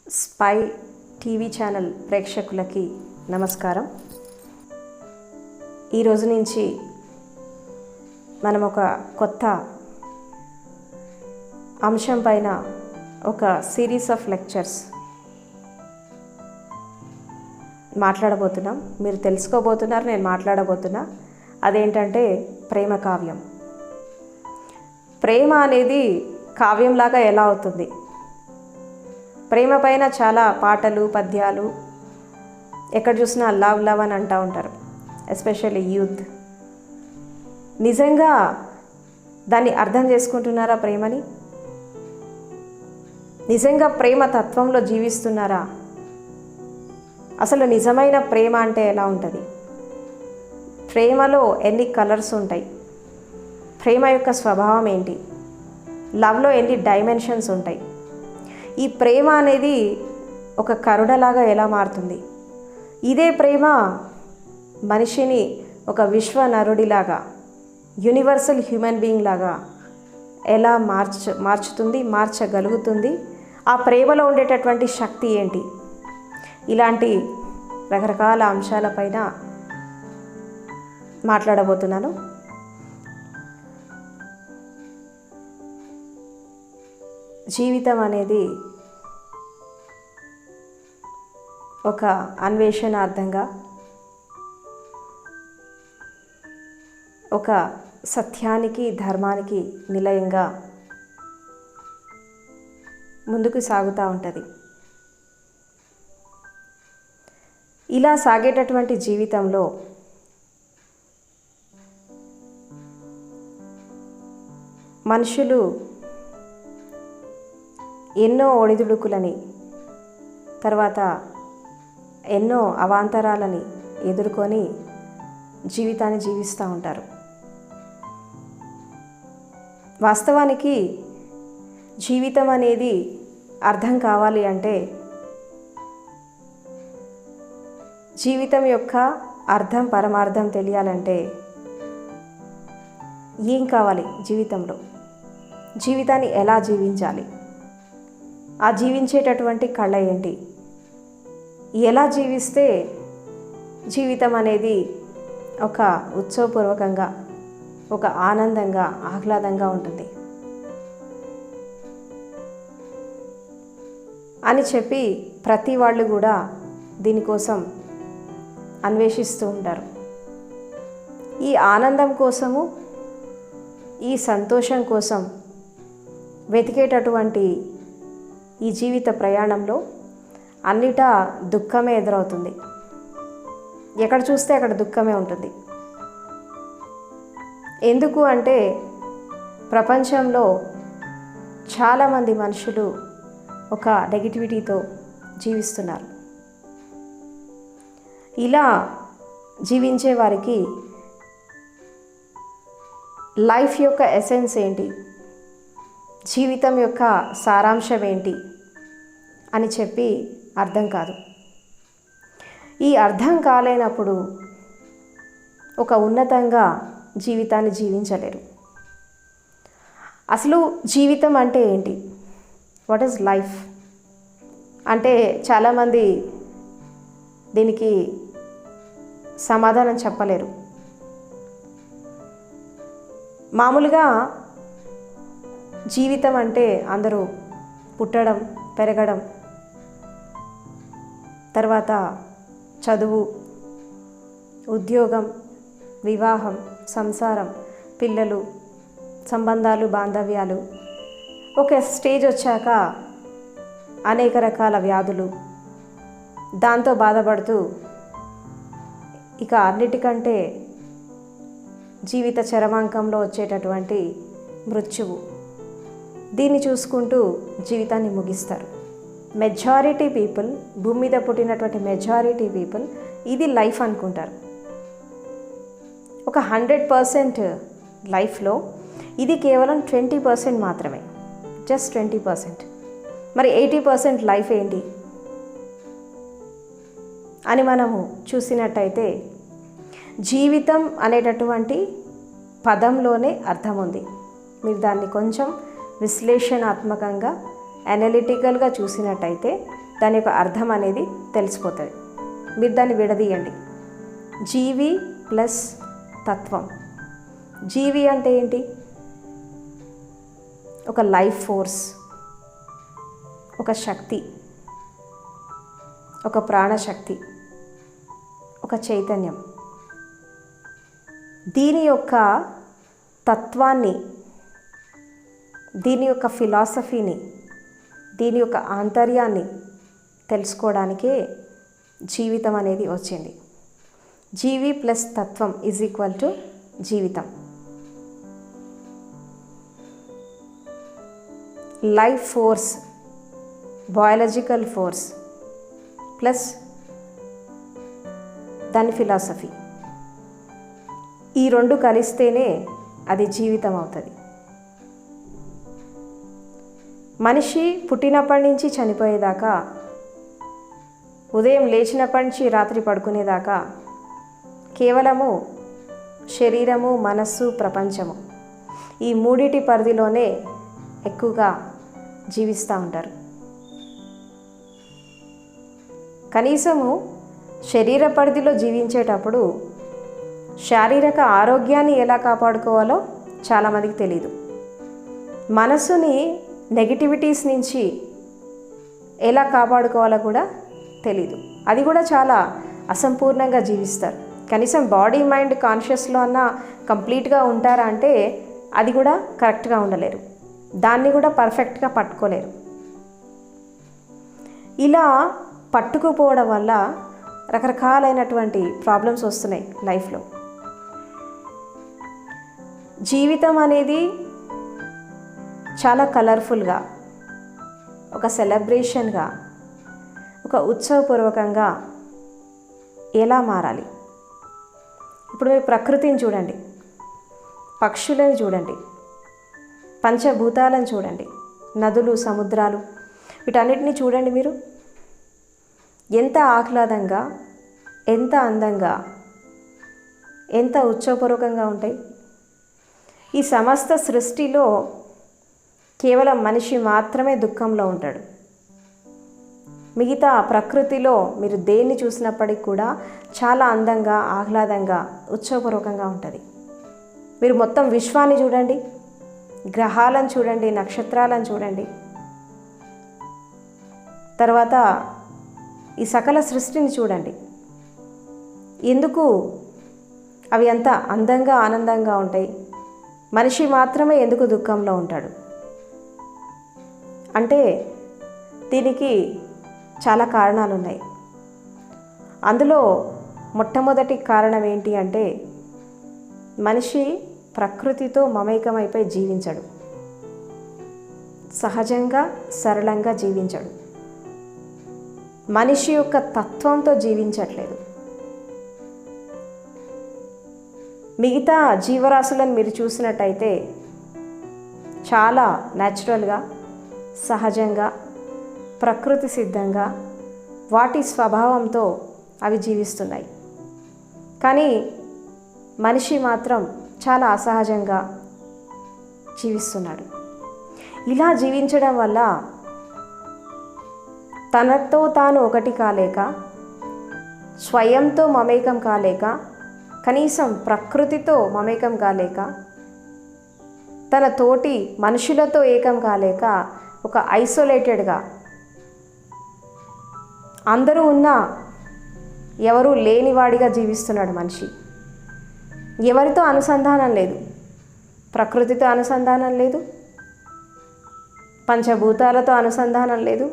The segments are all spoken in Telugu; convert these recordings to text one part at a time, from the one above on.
స్పై టీవీ ఛానల్ ప్రేక్షకులకి నమస్కారం. ఈరోజు నుంచి మనం ఒక కొత్త అంశం పైన ఒక సిరీస్ ఆఫ్ లెక్చర్స్ మాట్లాడబోతున్నాం. మీరు తెలుసుకోబోతున్నారు, నేను మాట్లాడబోతున్నా. అదేంటంటే ప్రేమ కావ్యం. ప్రేమ అనేది కావ్యంలాగా ఎలా అవుతుంది? ప్రేమ పైన చాలా పాటలు, పద్యాలు ఎక్కడ చూసినా లవ్ లవ్ అని అంటూ ఉంటారు, ఎస్పెషల్లీ యూత్. నిజంగా దాన్ని అర్థం చేసుకుంటున్నారా? ప్రేమని నిజంగా ప్రేమ తత్వంలో జీవిస్తున్నారా? అసలు నిజమైన ప్రేమ అంటే ఎలా ఉంటుంది? ప్రేమలో ఎన్ని కలర్స్ ఉంటాయి? ప్రేమ యొక్క స్వభావం ఏంటి? లవ్లో ఎన్ని డైమెన్షన్స్ ఉంటాయి? ఈ ప్రేమ అనేది ఒక కరుణలాగా ఎలా మారుతుంది? ఇదే ప్రేమ మనిషిని ఒక విశ్వనరుడిలాగా, యూనివర్సల్ హ్యూమన్ బీయింగ్ లాగా ఎలా మార్చగలుగుతుంది? ఆ ప్రేమలో ఉండేటటువంటి శక్తి ఏంటి? ఇలాంటి రకరకాల అంశాలపైన మాట్లాడబోతున్నాను. జీవితం అనేది ఒక అన్వేషణార్థంగా, ఒక సత్యానికి, ధర్మానికి నిలయంగా ముందుకు సాగుతూ ఉంటుంది. ఇలా సాగేటటువంటి జీవితంలో మనుషులు ఎన్నో ఒడిదుడుకులని, తర్వాత ఎన్నో అవాంతరాలని ఎదుర్కొని జీవితాన్ని జీవిస్తూ ఉంటారు. వాస్తవానికి జీవితం అనేది అర్థం కావాలి అంటే, జీవితం యొక్క అర్థం పరమార్థం తెలియాలంటే ఏం కావాలి? జీవితంలో జీవితాన్ని ఎలా జీవించాలి? ఆ జీవించేటటువంటి కళ ఏంటి? ఎలా జీవిస్తే జీవితం అనేది ఒక ఉత్సవపూర్వకంగా, ఒక ఆనందంగా, ఆహ్లాదంగా ఉంటుంది అని చెప్పి ప్రతి వాళ్ళు కూడా దీనికోసం అన్వేషిస్తూ ఉంటారు. ఈ ఆనందం కోసము, ఈ సంతోషం కోసం వెతికేటటువంటి ఈ జీవిత ప్రయాణంలో అన్నిటా దుఃఖమే ఎదురవుతుంది. ఎక్కడ చూస్తే అక్కడ దుఃఖమే ఉంటుంది. ఎందుకు అంటే, ప్రపంచంలో చాలామంది మనుషులు ఒక నెగిటివిటీతో జీవిస్తున్నారు. ఇలా జీవించే వారికి లైఫ్ యొక్క ఎసెన్స్ ఏంటి, జీవితం యొక్క సారాంశం ఏంటి అని చెప్పి అర్థం కాదు. ఈ అర్థం కాలేనప్పుడు ఒక ఉన్నతంగా జీవితాన్ని జీవించలేరు. అసలు జీవితం అంటే ఏంటి? వాట్ ఈజ్ లైఫ్ అంటే చాలామంది దీనికి సమాధానం చెప్పలేరు. మామూలుగా జీవితం అంటే అందరూ పుట్టడం, పెరగడం, తర్వాత చదువు, ఉద్యోగం, వివాహం, సంసారం, పిల్లలు, సంబంధాలు, బాంధవ్యాలు, ఒక స్టేజ్ వచ్చాక అనేక రకాల వ్యాధులు, దాంతో బాధపడుతూ ఇక అన్నిటికంటే జీవిత చరమాంకంలో వచ్చేటటువంటి మృత్యువు, దీన్ని చూసుకుంటూ జీవితాన్ని ముగిస్తారు. మెజారిటీ పీపుల్, భూమి మీద పుట్టినటువంటి మెజారిటీ పీపుల్ ఇది లైఫ్ అనుకుంటారు. ఒక 100% లైఫ్లో ఇది కేవలం 20% మాత్రమే, జస్ట్ 20%. మరి 80% లైఫ్ ఏంటి అని మనము చూసినట్టయితే, జీవితం అనేటటువంటి పదంలోనే అర్థం ఉంది. మీరు దాన్ని కొంచెం విశ్లేషణాత్మకంగా అనలిటికల్గా చూసినట్టయితే దాని యొక్క అర్థం అనేది తెలిసిపోతుంది. మీరు దాన్ని విడదీయండి. జీవి ప్లస్ తత్వం. జీవి అంటే ఏంటి? ఒక లైఫ్ ఫోర్స్, ఒక శక్తి, ఒక ప్రాణశక్తి, ఒక చైతన్యం. దీని యొక్క తత్వాన్ని, దీని యొక్క ఫిలాసఫీని, దీని యొక్క ఆంతర్యాన్ని తెలుసుకోవడానికే జీవితం అనేది వచ్చింది. జీవి ప్లస్ తత్వం ఈజ్ ఈక్వల్ టు జీవితం. Life force, biological force plus దాని ఫిలాసఫీ, ఈ రెండు కలిస్తేనే అది జీవితం అవుతుంది. మనిషి పుట్టినప్పటి నుంచి చనిపోయేదాకా, ఉదయం లేచినప్పటి నుంచి రాత్రి పడుకునేదాకా కేవలము శరీరము, మనస్సు, ప్రపంచము, ఈ మూడిటి పరిధిలోనే ఎక్కువగా జీవిస్తూ ఉంటారు. కనీసము శరీర పరిధిలో జీవించేటప్పుడు శారీరక ఆరోగ్యాన్ని ఎలా కాపాడుకోవాలో చాలామందికి తెలీదు. మనసుని నెగిటివిటీస్ నుంచి ఎలా కాపాడుకోవాలో కూడా తెలీదు. అది కూడా చాలా అసంపూర్ణంగా జీవిస్తారు. కనీసం బాడీ మైండ్ కాన్షియస్లో అన్న కంప్లీట్గా ఉంటారా అంటే అది కూడా కరెక్ట్గా ఉండలేరు, దాన్ని కూడా పర్ఫెక్ట్గా పట్టుకోలేరు. ఇలా పట్టుకుపోవడం వల్ల రకరకాలైనటువంటి ప్రాబ్లమ్స్ వస్తున్నాయి లైఫ్లో. జీవితం అనేది చాలా కలర్ఫుల్గా, ఒక సెలబ్రేషన్గా, ఒక ఉత్సవపూర్వకంగా ఎలా మారాలి? ఇప్పుడు మీరు ప్రకృతిని చూడండి, పక్షులను చూడండి, పంచభూతాలను చూడండి, నదులు, సముద్రాలు, వీటన్నిటిని చూడండి. మీరు ఎంత ఆహ్లాదంగా, ఎంత అందంగా, ఎంత ఉత్సవపూర్వకంగా ఉంటాయి. ఈ సమస్త సృష్టిలో కేవలం మనిషి మాత్రమే దుఃఖంలో ఉంటాడు. మిగతా ప్రకృతిలో మీరు దేన్ని చూసినప్పటికీ కూడా చాలా అందంగా, ఆహ్లాదంగా, ఉత్సవపూర్వకంగా ఉంటుంది. మీరు మొత్తం విశ్వాన్ని చూడండి, గ్రహాలను చూడండి, నక్షత్రాలను చూడండి, తర్వాత ఈ సకల సృష్టిని చూడండి. ఎందుకు అవి అంత అందంగా, ఆనందంగా ఉంటాయి? మనిషి మాత్రమే ఎందుకు దుఃఖంలో ఉంటాడు అంటే దీనికి చాలా కారణాలు ఉన్నాయి. అందులో మొట్టమొదటి కారణం ఏంటి అంటే మనిషి ప్రకృతితో మమేకమైపోయి జీవించడు, సహజంగా సరళంగా జీవించడు, మనిషి యొక్క తత్వంతో జీవించట్లేదు. మిగతా జీవరాశులను మీరు చూసినట్టయితే చాలా న్యాచురల్గా, సహజంగా, ప్రకృతి సిద్ధంగా, వాటి స్వభావంతో అవి జీవిస్తున్నాయి. కానీ మనిషి మాత్రం చాలా అసహజంగా జీవిస్తున్నాడు. ఇలా జీవించడం వల్ల తనతో తాను ఒకటి కాలేక, స్వయంతో మమేకం కాలేక, కనీసం ప్రకృతితో మమేకం కాలేక, తన తోటి మనుషులతో ఏకం కాలేక ఒక ఐసోలేటెడ్గా, అందరూ ఉన్నా ఎవరూ లేనివాడిగా జీవిస్తున్నాడు మనిషి. ఎవరితో అనుసంధానం లేదు, ప్రకృతితో అనుసంధానం లేదు, పంచభూతాలతో అనుసంధానం లేదు,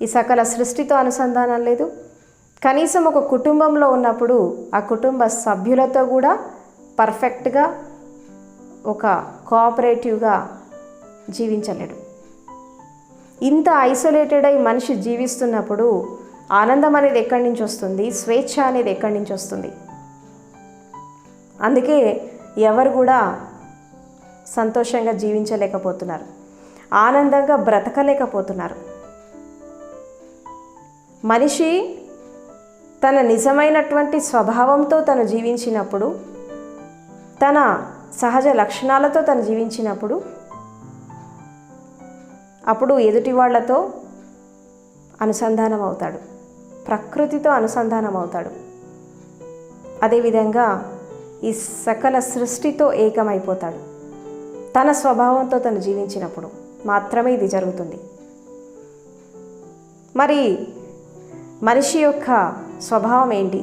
ఈ సకల సృష్టితో అనుసంధానం లేదు. కనీసం ఒక కుటుంబంలో ఉన్నప్పుడు ఆ కుటుంబ సభ్యులతో కూడా పర్ఫెక్ట్గా ఒక కోఆపరేటివ్గా జీవించలేడు. ఇంత ఐసోలేటెడ్ అయి మనిషి జీవిస్తున్నప్పుడు ఆనందం అనేది ఎక్కడి నుంచి వస్తుంది? స్వేచ్ఛ అనేది ఎక్కడి నుంచి వస్తుంది? అందుకే ఎవరు కూడా సంతోషంగా జీవించలేకపోతున్నారు, ఆనందంగా బ్రతకలేకపోతున్నారు. మనిషి తన నిజమైనటువంటి స్వభావంతో తను జీవించినప్పుడు, తన సహజ లక్షణాలతో తను జీవించినప్పుడు, అప్పుడు ఎదుటి వాళ్ళతో అనుసంధానం అవుతాడు, ప్రకృతితో అనుసంధానం అవుతాడు. అదేవిధంగా ఈ సకల సృష్టితో ఏకమైపోతాడు. తన స్వభావంతో తను జీవించినప్పుడు మాత్రమే ఇది జరుగుతుంది. మరి మనిషి యొక్క స్వభావం ఏంటి?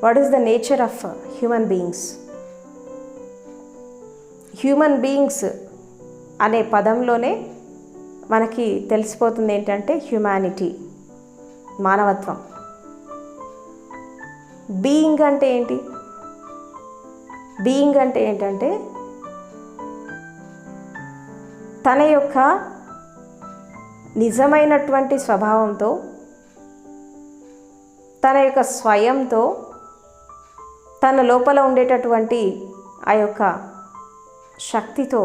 What is the nature of human beings? Human beings అనే పదంలోనే మనకి తెలిసిపోతుంది ఏంటంటే హ్యుమానిటీ, మానవత్వం. బీయింగ్ అంటే ఏంటి? బీయింగ్ అంటే ఏంటంటే తన యొక్క నిజమైనటువంటి స్వభావంతో, తన యొక్క స్వయంతో, తన లోపల ఉండేటటువంటి ఆ యొక్క శక్తితో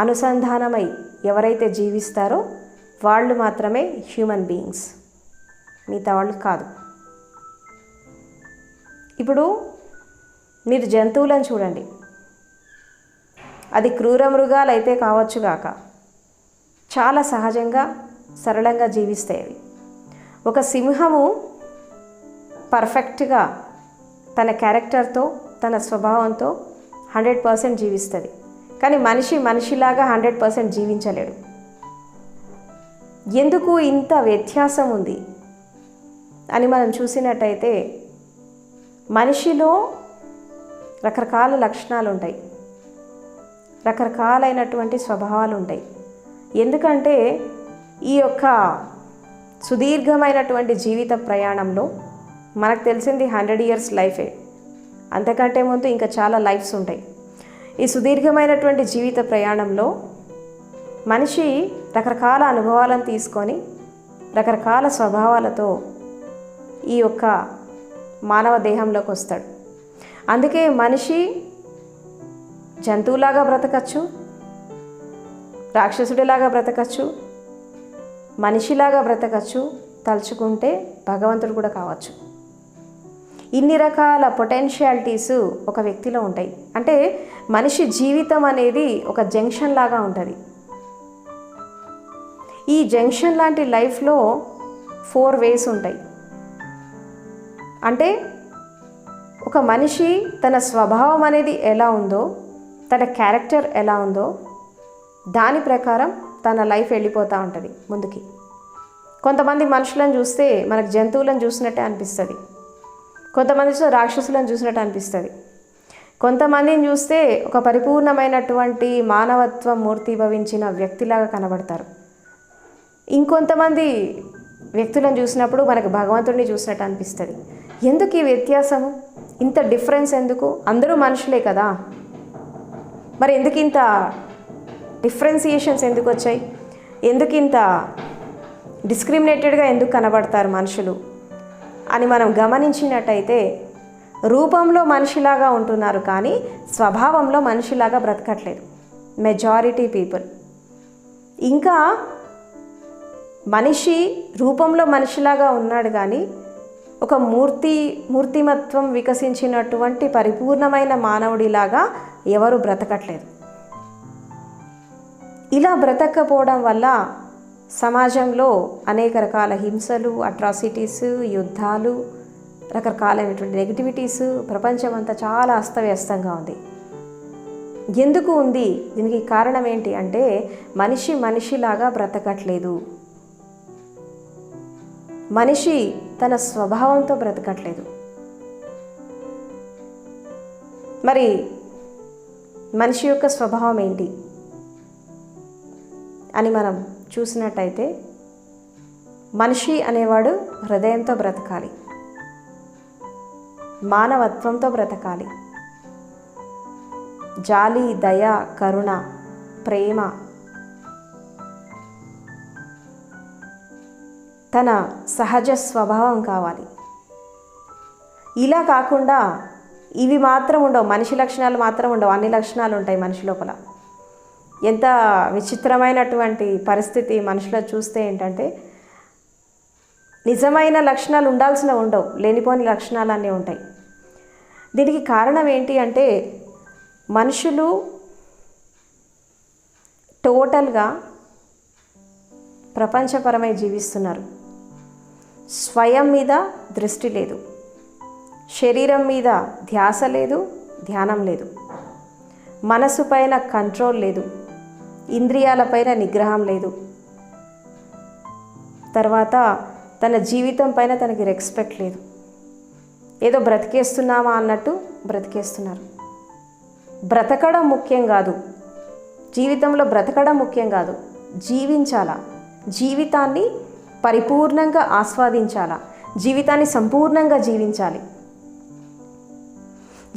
అనుసంధానమై ఎవరైతే జీవిస్తారో వాళ్ళు మాత్రమే హ్యూమన్ బీయింగ్స్, మిగతా వాళ్ళు కాదు. ఇప్పుడు మీరు జంతువులను చూడండి, అది క్రూర మృగాలు అయితే కావచ్చుగాక చాలా సహజంగా సరళంగా జీవిస్తాయి అవి. ఒక సింహము పర్ఫెక్ట్గా తన క్యారెక్టర్తో, తన స్వభావంతో 100% జీవిస్తుంది. కానీ మనిషిలాగా 100% జీవించలేడు. ఎందుకు ఇంత వ్యత్యాసం ఉంది అని మనం చూసినట్టయితే మనిషిలో రకరకాల లక్షణాలు ఉంటాయి, రకరకాలైనటువంటి స్వభావాలు ఉంటాయి. ఎందుకంటే ఈ యొక్క సుదీర్ఘమైనటువంటి జీవిత ప్రయాణంలో మనకు తెలిసింది 100 years లైఫే, అంతకంటే ముందు ఇంకా చాలా లైఫ్స్ ఉంటాయి. ఈ సుదీర్ఘమైనటువంటి జీవిత ప్రయాణంలో మనిషి రకరకాల అనుభవాలను తీసుకొని రకరకాల స్వభావాలతో ఈ యొక్క మానవ దేహంలోకి వస్తాడు. అందుకే మనిషి జంతువులాగా బ్రతకచ్చు, రాక్షసుడిలాగా బ్రతకచ్చు, మనిషిలాగా బ్రతకచ్చు, తలుచుకుంటే భగవంతుడు కూడా కావచ్చు. ఇన్ని రకాల పొటెన్షియాలిటీస్ ఒక వ్యక్తిలో ఉంటాయి. అంటే మనిషి జీవితం అనేది ఒక జంక్షన్ లాగా ఉంటుంది. ఈ జంక్షన్ లాంటి లైఫ్లో 4 ways ఉంటాయి. అంటే ఒక మనిషి తన స్వభావం అనేది ఎలా ఉందో, తన క్యారెక్టర్ ఎలా ఉందో దాని ప్రకారం తన లైఫ్ వెళ్ళిపోతూ ఉంటుంది ముందుకి. కొంతమంది మనుషులను చూస్తే మనకు జంతువులను చూసినట్టే అనిపిస్తుంది, కొంతమంది రాక్షసులను చూసినట్టు అనిపిస్తుంది, కొంతమందిని చూస్తే ఒక పరిపూర్ణమైనటువంటి మానవత్వం మూర్తిభవించిన వ్యక్తిలాగా కనబడతారు. ఇంకొంతమంది వ్యక్తులను చూసినప్పుడు మనకు భగవంతుడిని చూసినట్టు అనిపిస్తుంది. ఎందుకు ఈ వ్యత్యాసము, ఇంత డిఫరెన్స్ ఎందుకు? అందరూ మనుషులే కదా, మరి ఎందుకు ఇంత డిఫరెన్సియేషన్స్ ఎందుకు వచ్చాయి? ఎందుకు ఇంత డిస్క్రిమినేటెడ్గా ఎందుకు కనబడతారు మనుషులు అని మనం గమనించినట్టయితే రూపంలో మనిషిలాగా ఉంటున్నారు కానీ స్వభావంలో మనిషిలాగా బ్రతకట్లేదు మెజారిటీ పీపుల్. ఇంకా మనిషి రూపంలో మనిషిలాగా ఉన్నాడు కానీ ఒక మూర్తిమత్వం వికసించినటువంటి పరిపూర్ణమైన మానవుడిలాగా ఎవరు బ్రతకట్లేదు. ఇలా బ్రతకపోవడం వల్ల సమాజంలో అనేక రకాల హింసలు, అట్రాసిటీస్, యుద్ధాలు, రకరకాలైనటువంటి నెగిటివిటీస్, ప్రపంచం అంతా చాలా అస్తవ్యస్తంగా ఉంది. ఎందుకు ఉంది? దీనికి కారణం ఏంటి అంటే మనిషిలాగా బ్రతకట్లేదు, మనిషి తన స్వభావంతో బ్రతకట్లేదు. మరి మనిషి యొక్క స్వభావం ఏంటి అని మనం చూసినట్టయితే మనిషి అనేవాడు హృదయంతో బ్రతకాలి, మానవత్వంతో బ్రతకాలి, జాలి, దయ, కరుణ, ప్రేమ, తన సహజ స్వభావం కావాలి. ఇలా కాకుండా ఇవి మాత్రం ఉండవు, మనిషి లక్షణాలు మాత్రం ఉండవు, అన్ని లక్షణాలు ఉంటాయి మనిషి లోపల. ఎంత విచిత్రమైనటువంటి పరిస్థితి మనుషులో చూస్తే ఏంటంటే నిజమైన లక్షణాలు ఉండాల్సినవి ఉండవు, లేనిపోని లక్షణాలు అన్నీ ఉంటాయి. దీనికి కారణం ఏంటి అంటే మనుషులు టోటల్గా ప్రపంచపరమై జీవిస్తున్నారు. స్వయం మీద దృష్టి లేదు, శరీరం మీద ధ్యాస లేదు, ధ్యానం లేదు, మనసు పైన కంట్రోల్ లేదు, ఇంద్రియాలపైన నిగ్రహం లేదు. తర్వాత తన జీవితం పైన తనకి రెస్పెక్ట్ లేదు. ఏదో బ్రతికేస్తున్నామా అన్నట్టు బ్రతికేస్తున్నారు. బ్రతకడం ముఖ్యం కాదు, జీవితంలో బ్రతకడం ముఖ్యం కాదు, జీవించాలా, జీవితాన్ని పరిపూర్ణంగా ఆస్వాదించాలా, జీవితాన్ని సంపూర్ణంగా జీవించాలి.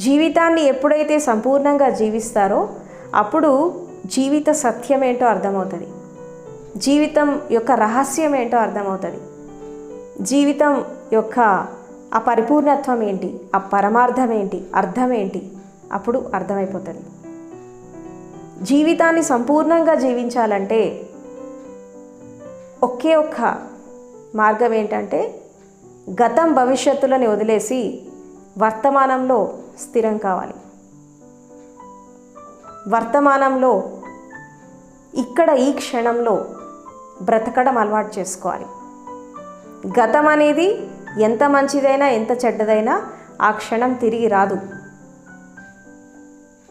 జీవితాన్ని ఎప్పుడైతే సంపూర్ణంగా జీవిస్తారో అప్పుడు జీవిత సత్యం ఏంటో అర్థమవుతుంది, జీవితం యొక్క రహస్యం ఏంటో అర్థమవుతుంది, జీవితం యొక్క ఆ పరిపూర్ణత్వం ఏంటి, ఆ పరమార్థం ఏంటి, అర్థం ఏంటి అప్పుడు అర్థమైపోతుంది. జీవితాన్ని సంపూర్ణంగా జీవించాలంటే ఒకే ఒక్క మార్గం ఏంటంటే గతం భవిష్యత్తులని వదిలేసి వర్తమానంలో స్థిరం కావాలి. వర్తమానంలో ఇక్కడ ఈ క్షణంలో బ్రతకడం అలవాటు చేసుకోవాలి. గతం అనేది ఎంత మంచిదైనా ఎంత చెడ్డదైనా ఆ క్షణం తిరిగి రాదు.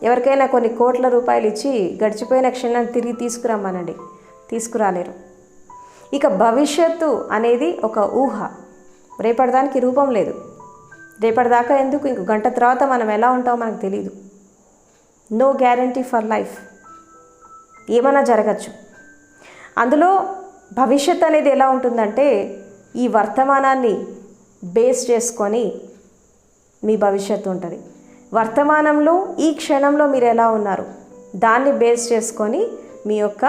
ఎవరికైనా కొన్ని కోట్ల రూపాయలు ఇచ్చి గడిచిపోయిన క్షణం తిరిగి తీసుకురమ్మనండి, తీసుకురాలేరు. ఇక భవిష్యత్తు అనేది ఒక ఊహ, రేపటిదానికి రూపం లేదు. రేపటిదాకా ఎందుకు, ఇంకో గంట తర్వాత మనం ఎలా ఉంటామో మనకు తెలియదు. నో గ్యారంటీ ఫర్ లైఫ్, ఏమైనా జరగచ్చు. అందులో భవిష్యత్ అనేది ఎలా ఉంటుందంటే ఈ వర్తమానాన్ని బేస్ చేసుకొని మీ భవిష్యత్తు ఉంటుంది. వర్తమానంలో ఈ క్షణంలో మీరు ఎలా ఉన్నారు దాన్ని బేస్ చేసుకొని మీ యొక్క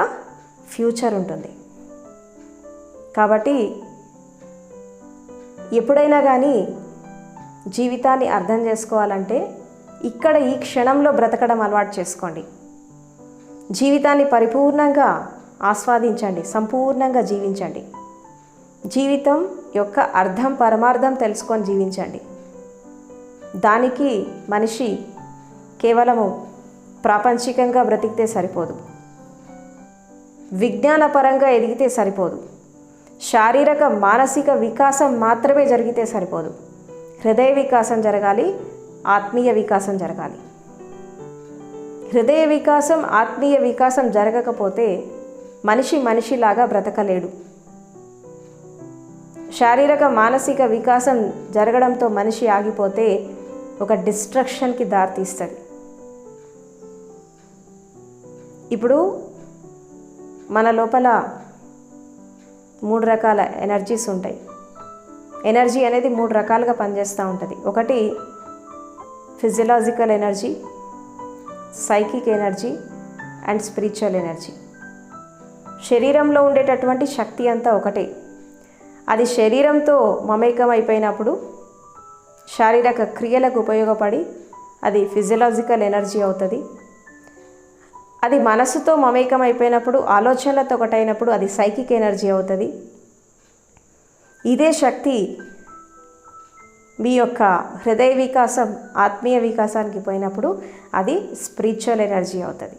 ఫ్యూచర్ ఉంటుంది. కాబట్టి ఎప్పుడైనా కానీ జీవితాన్ని అర్థం చేసుకోవాలంటే ఇక్కడ ఈ క్షణంలో బ్రతకడం అలవాటు చేసుకోండి. జీవితాన్ని పరిపూర్ణంగా ఆస్వాదించండి, సంపూర్ణంగా జీవించండి. జీవితం యొక్క అర్థం పరమార్థం తెలుసుకొని జీవించండి. దానికి మనిషి కేవలము ప్రాపంచికంగా బ్రతికితే సరిపోదు, విజ్ఞానపరంగా ఎదిగితే సరిపోదు, శారీరక మానసిక వికాసం మాత్రమే జరిగితే సరిపోదు. హృదయ వికాసం జరగాలి, ఆత్మీయ వికాసం జరగాలి. హృదయ వికాసం ఆత్మీయ వికాసం జరగకపోతే మనిషి మనిషిలాగా బ్రతకలేడు. శారీరక మానసిక వికాసం జరగడంతో మనిషి ఆగిపోతే ఒక డిస్ట్రక్షన్కి దారితీస్తుంది. ఇప్పుడు మన లోపల 3 రకాల ఎనర్జీస్ ఉంటాయి. ఎనర్జీ అనేది 3 రకాలుగా పనిచేస్తూ ఉంటుంది. ఒకటి physiological energy, psychic energy and spiritual energy. శరీరంలో ఉండేటటువంటి శక్తి అంతా ఒకటే. అది శరీరంతో మమేకం అయిపోయినప్పుడు శారీరక క్రియలకు ఉపయోగపడి అది ఫిజియలాజికల్ ఎనర్జీ అవుతుంది. అది మనసుతో మమేకం అయిపోయినప్పుడు, ఆలోచనలతో ఒకటైనప్పుడు అది సైకిక్ ఎనర్జీ అవుతుంది. ఇదే శక్తి మీ యొక్క హృదయ వికాసం ఆత్మీయ వికాసానికి పోయినప్పుడు అది స్పిరిచువల్ ఎనర్జీ అవుతుంది.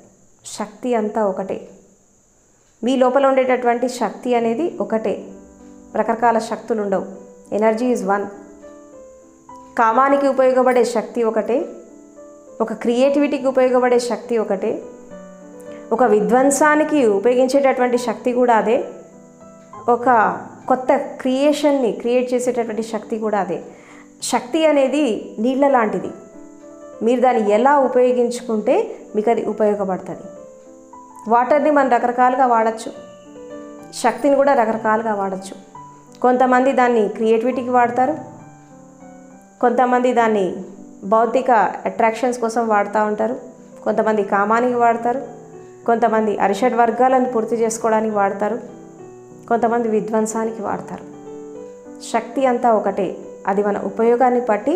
శక్తి అంతా ఒకటే. మీ లోపల ఉండేటటువంటి శక్తి అనేది ఒకటే, రకరకాల శక్తులు ఉండవు. Energy is one. కామానికి ఉపయోగపడే శక్తి ఒకటే, ఒక క్రియేటివిటీకి ఉపయోగపడే శక్తి ఒకటే, ఒక విధ్వంసానికి ఉపయోగించేటటువంటి శక్తి కూడా అదే, ఒక కొత్త క్రియేషన్ని క్రియేట్ చేసేటటువంటి శక్తి కూడా అదే. శక్తి అనేది నీళ్ళ లాంటిది. మీరు దాన్ని ఎలా ఉపయోగించుకుంటే మీకు అది ఉపయోగపడుతుంది. వాటర్ని మనం రకరకాలుగా వాడచ్చు, శక్తిని కూడా రకరకాలుగా వాడచ్చు. కొంతమంది దాన్ని క్రియేటివిటీకి వాడతారు, కొంతమంది దాన్ని భౌతిక అట్రాక్షన్స్ కోసం వాడుతూ ఉంటారు, కొంతమంది కామానికి వాడతారు, కొంతమంది అరిషడ్ వర్గాలను పూర్తి చేసుకోవడానికి వాడతారు, కొంతమంది విధ్వంసానికి వాడతారు. శక్తి అంతా ఒకటే. అది మన ఉపయోగాన్ని బట్టి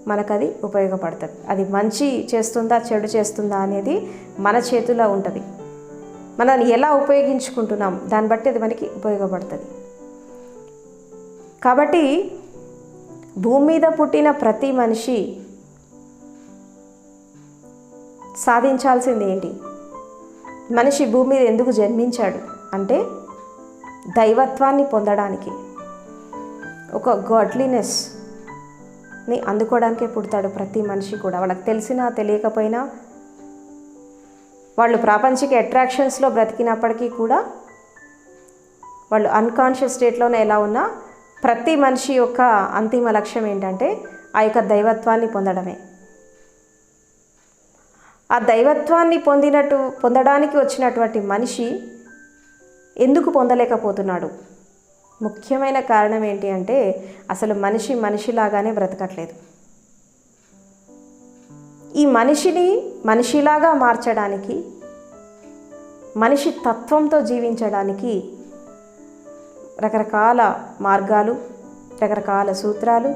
మనకది ఉపయోగపడుతుంది. అది మంచి చేస్తుందా చెడు చేస్తుందా అనేది మన చేతిలో ఉంటుంది. మనం ఎలా ఉపయోగించుకుంటున్నాం దాన్ని బట్టి అది మనకి ఉపయోగపడుతుంది. కాబట్టి భూమి మీద పుట్టిన ప్రతి మనిషి సాధించాల్సింది ఏంటి? మనిషి భూమి మీద ఎందుకు జన్మించాడు అంటే దైవత్వాన్ని పొందడానికి, ఒక గాడ్లీనెస్ని అందుకోవడానికే పుడతాడు ప్రతి మనిషి కూడా. వాళ్ళకి తెలిసినా తెలియకపోయినా, వాళ్ళు ప్రాపంచిక అట్రాక్షన్స్లో బ్రతికినప్పటికీ కూడా, వాళ్ళు అన్కాన్షియస్ స్టేట్లోనే ఎలా ఉన్నా, ప్రతి మనిషి యొక్క అంతిమ లక్ష్యం ఏంటంటే ఆ యొక్క దైవత్వాన్ని పొందడమే. ఆ దైవత్వాన్ని పొందడానికి వచ్చినటువంటి మనిషి ఎందుకు పొందలేకపోతున్నాడు? ముఖ్యమైన కారణం ఏంటి అంటే అసలు మనిషి మనిషిలాగానే బ్రతకట్లేదు. ఈ మనిషిని మనిషిలాగా మార్చడానికి, మనిషి తత్వంతో జీవించడానికి రకరకాల మార్గాలు, రకరకాల సూత్రాలు,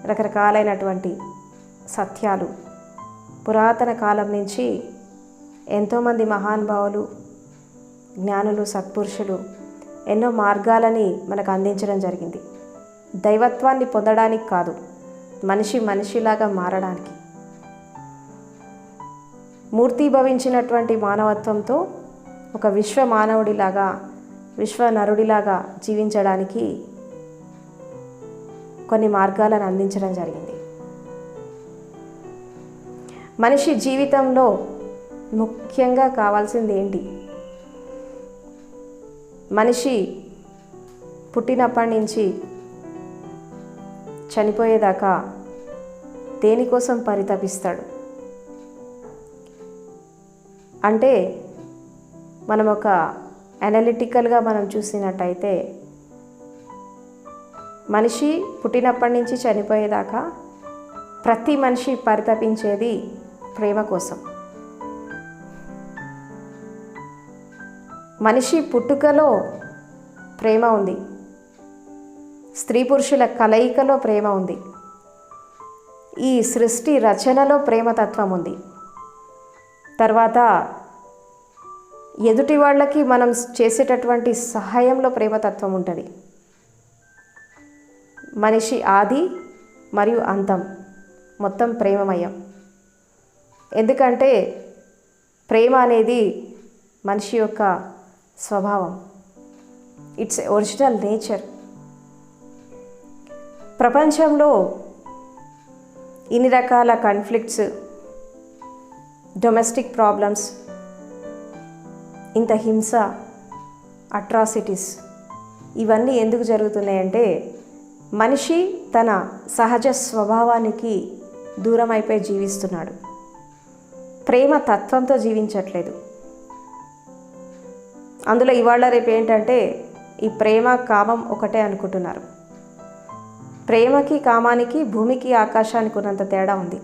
రకరకాలైనటువంటి సత్యాలు పురాతన కాలం నుంచి ఎంతోమంది మహానుభావులు, జ్ఞానులు, సత్పురుషులు ఎన్నో మార్గాలని మనకు అందించడం జరిగింది. దైవత్వాన్ని పొందడానికి కాదు, మనిషి మనిషిలాగా మారడానికి. మూర్తీభవించినటువంటి మానవత్వంతో ఒక విశ్వ మానవుడిలాగా, విశ్వ నరుడిలాగా జీవించడానికి కొన్ని మార్గాలను అందించడం జరిగింది. మనిషి జీవితంలో ముఖ్యంగా కావాల్సింది ఏంటి? మనిషి పుట్టినప్పటి నుంచి చనిపోయేదాకా దేనికోసం పరితపిస్తాడు అంటే, మనం ఒక అనలిటికల్గా మనం చూసినట్టయితే, మనిషి పుట్టినప్పటి నుంచి చనిపోయేదాకా ప్రతి మనిషి పరితపించేది ప్రేమ కోసం. మనిషి పుట్టుకలో ప్రేమ ఉంది, స్త్రీ పురుషుల కలయికలో ప్రేమ ఉంది, ఈ సృష్టి రచనలో ప్రేమతత్వం ఉంది. తర్వాత ఎదుటి వాళ్ళకి మనం చేసేటటువంటి సహాయంలో ప్రేమతత్వం ఉంటుంది. మనిషి ఆది మరియు అంతం మొత్తం ప్రేమమయం. ఎందుకంటే ప్రేమ అనేది మనిషి యొక్క స్వభావం, ఇట్స్ ఒరిజినల్ నేచర్. ప్రపంచంలో ఇన్ని రకాల కాన్ఫ్లిక్ట్స్, డొమెస్టిక్ ప్రాబ్లమ్స్, ఇంత హింస, అట్రాసిటీస్ ఇవన్నీ ఎందుకు జరుగుతున్నాయంటే మనిషి తన సహజ స్వభావానికి దూరం అయిపోయి జీవిస్తున్నాడు, ప్రేమ తత్వంతో జీవించట్లేదు. అందులో ఇవాళ రేపు ఏంటంటే ఈ ప్రేమ కామం ఒకటే అనుకుంటున్నారు. ప్రేమకి కామానికి భూమికి ఆకాశానికి ఉన్నంత తేడా ఉంది.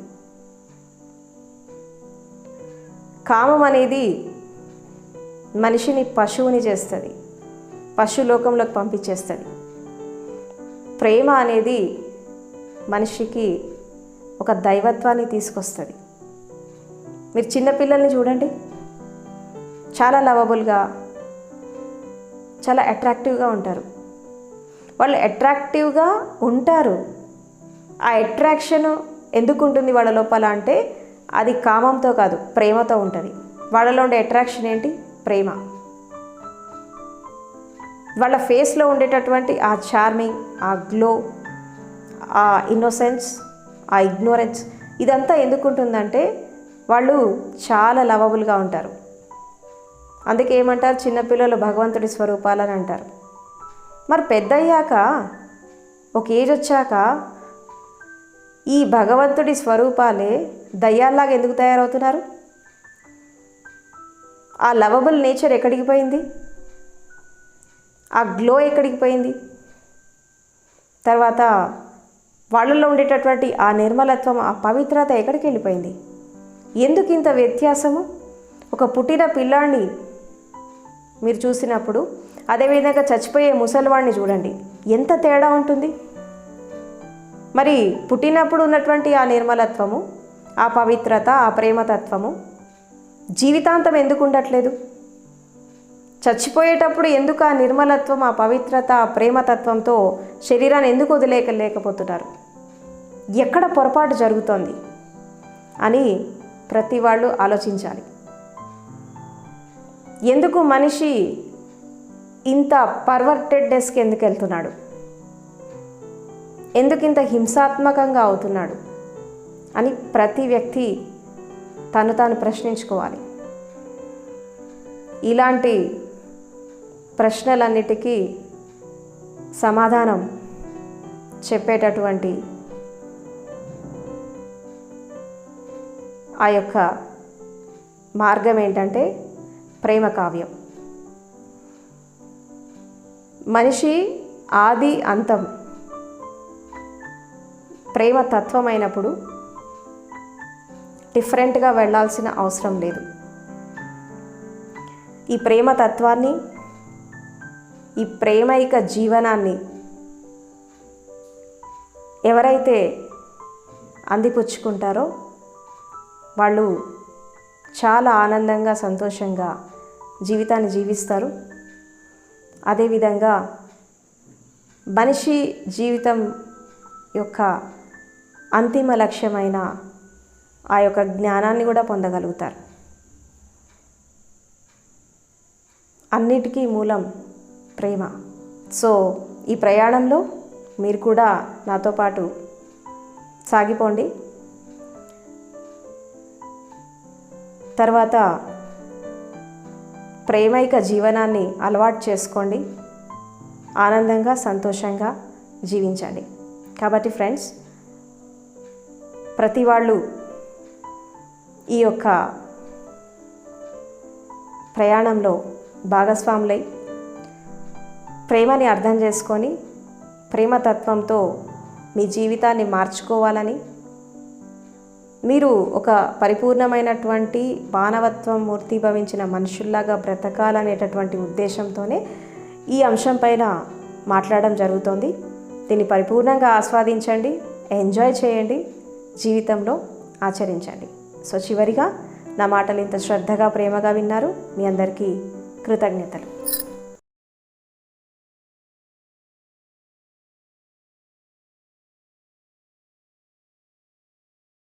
కామం అనేది మనిషిని పశువుని చేస్తుంది, పశులోకంలోకి పంపించేస్తుంది. ప్రేమ అనేది మనిషికి ఒక దైవత్వాన్ని తీసుకొస్తుంది. మీరు చిన్నపిల్లల్ని చూడండి, చాలా లవబుల్గా, చాలా అట్రాక్టివ్గా ఉంటారు. వాళ్ళు అట్రాక్టివ్గా ఉంటారు. ఆ అట్రాక్షన్ ఎందుకు ఉంటుంది వాళ్ళ లోపల అంటే అది కామంతో కాదు, ప్రేమతో ఉంటుంది. వాళ్ళలో ఉండే అట్రాక్షన్ ఏంటి? ప్రేమ. వాళ్ళ ఫేస్లో ఉండేటటువంటి ఆ చార్మింగ్, ఆ గ్లో, ఆ ఇన్నోసెన్స్, ఆ ఇగ్నోరెన్స్, ఇదంతా ఎందుకు ఉంటుందంటే వాళ్ళు చాలా లవబుల్గా ఉంటారు. అందుకే ఏమంటారు, చిన్నపిల్లలు భగవంతుడి స్వరూపాలని అంటారు. మరి పెద్దయ్యాక, ఒక ఏజ్ వచ్చాక ఈ భగవంతుడి స్వరూపాలే దయ్యాల్లాగా ఎందుకు తయారవుతున్నారు? ఆ లవబుల్ నేచర్ ఎక్కడికి పోయింది? ఆ గ్లో ఎక్కడికి పోయింది? తర్వాత వాళ్ళలో ఉండేటటువంటి ఆ నిర్మలత్వం, ఆ పవిత్రత ఎక్కడికి వెళ్ళిపోయింది? ఎందుకు ఇంత వ్యత్యాసము? ఒక పుట్టిన పిల్లాడిని మీరు చూసినప్పుడు, అదేవిధంగా చచ్చిపోయే ముసలివాడిని చూడండి, ఎంత తేడా ఉంటుంది. మరి పుట్టినప్పుడు ఉన్నటువంటి ఆ నిర్మలత్వము, ఆ పవిత్రత, ఆ ప్రేమతత్వము జీవితాంతం ఎందుకు ఉండట్లేదు? చచ్చిపోయేటప్పుడు ఎందుకు ఆ నిర్మలత్వం, ఆ పవిత్రత, ఆ ప్రేమతత్వంతో శరీరాన్ని ఎందుకు వదిలేకలేకపోతున్నారు? ఎక్కడ పొరపాటు జరుగుతోంది అని ప్రతి వాళ్ళు ఆలోచించాలి. ఎందుకు మనిషి ఇంత పర్వర్టెడ్నెస్కి ఎందుకు వెళ్తున్నాడు, ఎందుకు ఇంత హింసాత్మకంగా అవుతున్నాడు అని ప్రతి వ్యక్తి తను తాను ప్రశ్నించుకోవాలి. ఇలాంటి ప్రశ్నలన్నిటికీ సమాధానం చెప్పేటటువంటి ఆ యొక్క మార్గం ఏంటంటే ప్రేమ కావ్యం. మనిషి ఆది అంతం ప్రేమ తత్వమైనప్పుడు డిఫరెంట్గా వెళ్ళాల్సిన అవసరం లేదు. ఈ ప్రేమ తత్వాన్ని, ఈ ప్రేమైక జీవనాన్ని ఎవరైతే అందిపుచ్చుకుంటారో వాళ్ళు చాలా ఆనందంగా సంతోషంగా జీవితాన్ని జీవిస్తారు. అదేవిధంగా మనిషి జీవితం యొక్క అంతిమ లక్ష్యమైన ఆ యొక్క జ్ఞానాన్ని కూడా పొందగలుగుతారు. అన్నిటికీ మూలం ప్రేమ. సో ఈ ప్రయాణంలో మీరు కూడా నాతో పాటు సాగిపోండి. తర్వాత ప్రేమైక జీవనాన్ని అలవాటు చేసుకోండి. ఆనందంగా సంతోషంగా జీవించండి. కాబట్టి ఫ్రెండ్స్, ప్రతి వాళ్ళు ఈ యొక్క ప్రయాణంలో భాగస్వాములై ప్రేమని అర్థం చేసుకొని ప్రేమతత్వంతో మీ జీవితాన్ని మార్చుకోవాలని, మీరు ఒక పరిపూర్ణమైనటువంటి మానవత్వం మూర్తిభవించిన మనుషుల్లాగా బ్రతకాలనేటటువంటి ఉద్దేశంతోనే ఈ అంశం పైన మాట్లాడడం జరుగుతోంది. దీన్ని పరిపూర్ణంగా ఆస్వాదించండి, ఎంజాయ్ చేయండి, జీవితంలో ఆచరించండి. సో చివరిగా నా మాటలు ఇంత శ్రద్ధగా ప్రేమగా విన్నారు. మీ అందరికీ కృతజ్ఞతలు.